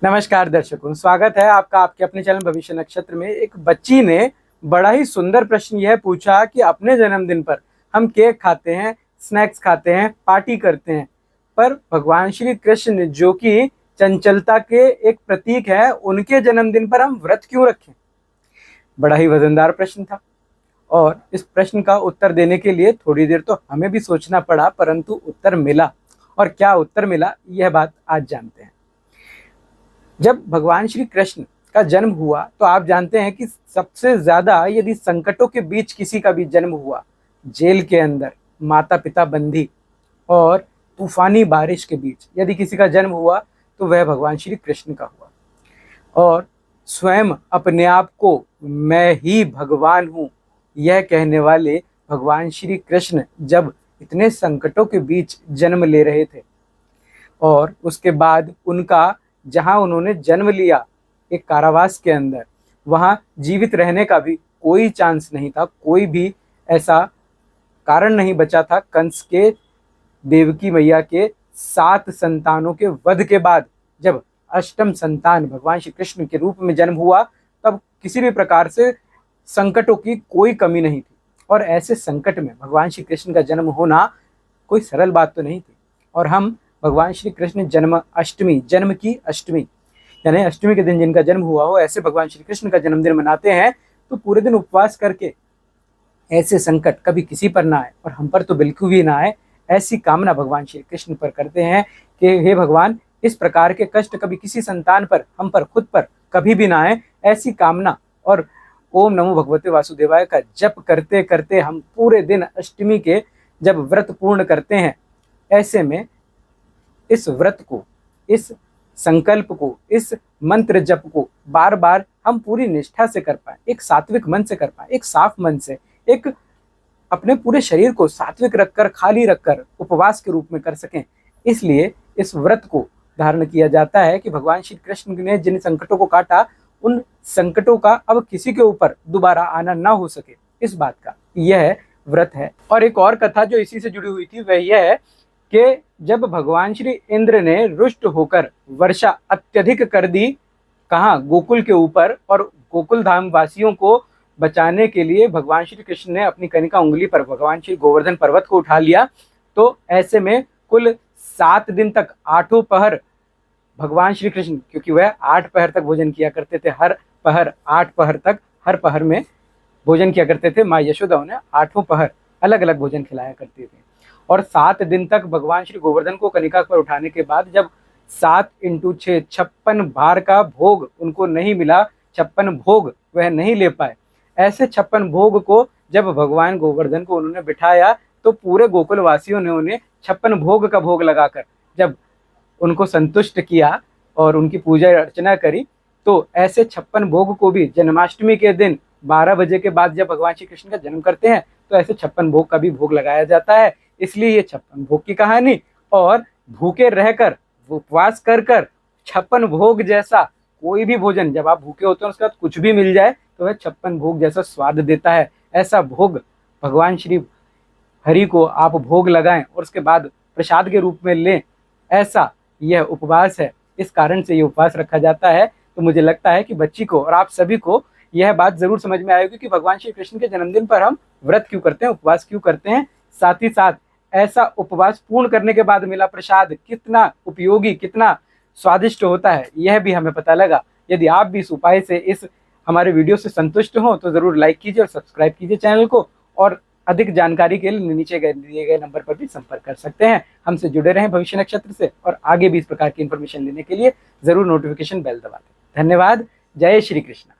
नमस्कार दर्शकों, स्वागत है आपका आपके अपने चैनल भविष्य नक्षत्र में। एक बच्ची ने बड़ा ही सुंदर प्रश्न यह पूछा कि अपने जन्मदिन पर हम केक खाते हैं, स्नैक्स खाते हैं, पार्टी करते हैं, पर भगवान श्री कृष्ण जो कि चंचलता के एक प्रतीक है, उनके जन्मदिन पर हम व्रत क्यों रखें। बड़ा ही वजनदार प्रश्न था और इस प्रश्न का उत्तर देने के लिए थोड़ी देर तो हमें भी सोचना पड़ा, परंतु उत्तर मिला। और क्या उत्तर मिला, यह बात आज जानते हैं। जब भगवान श्री कृष्ण का जन्म हुआ तो आप जानते हैं कि सबसे ज्यादा यदि संकटों के बीच किसी का भी जन्म हुआ, जेल के अंदर, माता पिता बंदी और तूफानी बारिश के बीच यदि किसी का जन्म हुआ तो वह भगवान श्री कृष्ण का हुआ। और स्वयं अपने आप को मैं ही भगवान हूँ यह कहने वाले भगवान श्री कृष्ण जब इतने संकटों के बीच जन्म ले रहे थे और उसके बाद उनका जहां उन्होंने जन्म लिया एक कारावास के अंदर, वहां जीवित रहने का भी कोई चांस नहीं था, कोई भी ऐसा कारण नहीं बचा था। कंस के देवकी मैया के 7 संतानों के वध के बाद जब अष्टम संतान भगवान श्री कृष्ण के रूप में जन्म हुआ, तब किसी भी प्रकार से संकटों की कोई कमी नहीं थी। और ऐसे संकट में भगवान श्री कृष्ण का जन्म होना कोई सरल बात तो नहीं थी। और हम भगवान श्री कृष्ण जन्म की अष्टमी यानी अष्टमी के दिन जिनका जन्म हुआ हो, ऐसे भगवान श्री कृष्ण का जन्मदिन मनाते हैं तो पूरे दिन उपवास करके ऐसे संकट कभी किसी पर ना आए और हम पर तो बिल्कुल भी ना आए, ऐसी कामना भगवान श्री कृष्ण पर करते हैं कि हे भगवान, इस प्रकार के कष्ट कभी किसी संतान पर, हम पर, खुद पर कभी भी ना आए, ऐसी कामना। और ओम नमो भगवते वासुदेवाय का जप करते करते हम पूरे दिन अष्टमी के जब व्रत पूर्ण करते हैं, ऐसे में इस व्रत को, इस संकल्प को, इस मंत्र जप को बार बार हम पूरी निष्ठा से कर पाए, एक सात्विक मन से कर पाए, एक साफ मन से, एक अपने पूरे शरीर को सात्विक रखकर, खाली रखकर उपवास के रूप में कर सकें। इसलिए इस व्रत को धारण किया जाता है कि भगवान श्री कृष्ण ने जिन संकटों को काटा, उन संकटों का अब किसी के ऊपर दोबारा आना ना हो सके, इस बात का यह व्रत है। और एक और कथा जो इसी से जुड़ी हुई थी वह यह है कि जब भगवान श्री इंद्र ने रुष्ट होकर वर्षा अत्यधिक कर दी, कहाँ, गोकुल के ऊपर, और गोकुल धाम वासियों को बचाने के लिए भगवान श्री कृष्ण ने अपनी कनिका उंगली पर भगवान श्री गोवर्धन पर्वत को उठा लिया। तो ऐसे में कुल 7 दिन तक 8 पहर भगवान श्री कृष्ण, क्योंकि वह 8 पहर तक भोजन किया करते थे, हर पहर 8 पहर तक, हर पहर में भोजन किया करते थे। माँ यशोदा उन्हें 8 पहर अलग अलग भोजन खिलाया करते थे। और 7 दिन तक भगवान श्री गोवर्धन को कनिका पर उठाने के बाद जब 7 × 6 56 भार का भोग उनको नहीं मिला, 56 भोग वह नहीं ले पाए, ऐसे 56 भोग को जब भगवान गोवर्धन को उन्होंने बिठाया तो पूरे गोकुल वासियों ने उन्हें 56 भोग का भोग लगाकर जब उनको संतुष्ट किया और उनकी पूजा अर्चना करी, तो ऐसे 56 भोग को भी जन्माष्टमी के दिन 12 बजे के बाद जब भगवान श्री कृष्ण का जन्म करते हैं तो ऐसे 56 भोग का भी भोग लगाया जाता है। इसलिए ये 56 भोग की कहानी, और भूखे रहकर, उपवास कर कर 56 भोग जैसा कोई भी भोजन, जब आप भूखे होते हैं उसके बाद कुछ भी मिल जाए तो वह 56 भोग जैसा स्वाद देता है। ऐसा भोग भगवान श्री हरि को आप भोग लगाएं और उसके बाद प्रसाद के रूप में लें, ऐसा यह उपवास है। इस कारण से ये उपवास रखा जाता है। तो मुझे लगता है कि बच्ची को और आप सभी को यह बात जरूर समझ में आएगी कि भगवान श्री कृष्ण के जन्मदिन पर हम व्रत क्यों करते हैं, उपवास क्यों करते हैं। साथ ही साथ ऐसा उपवास पूर्ण करने के बाद मिला प्रसाद कितना उपयोगी, कितना स्वादिष्ट होता है, यह भी हमें पता लगा। यदि आप भी इस उपाय से, इस हमारे वीडियो से संतुष्ट हो तो जरूर लाइक कीजिए और सब्सक्राइब कीजिए चैनल को। और अधिक जानकारी के लिए नीचे दिए गए नंबर पर भी संपर्क कर सकते हैं। हमसे जुड़े रहें भविष्य नक्षत्र से, और आगे भी इस प्रकार की इंफॉर्मेशन लेने के लिए जरूर नोटिफिकेशन बेल दबा दें। धन्यवाद। जय श्री कृष्ण।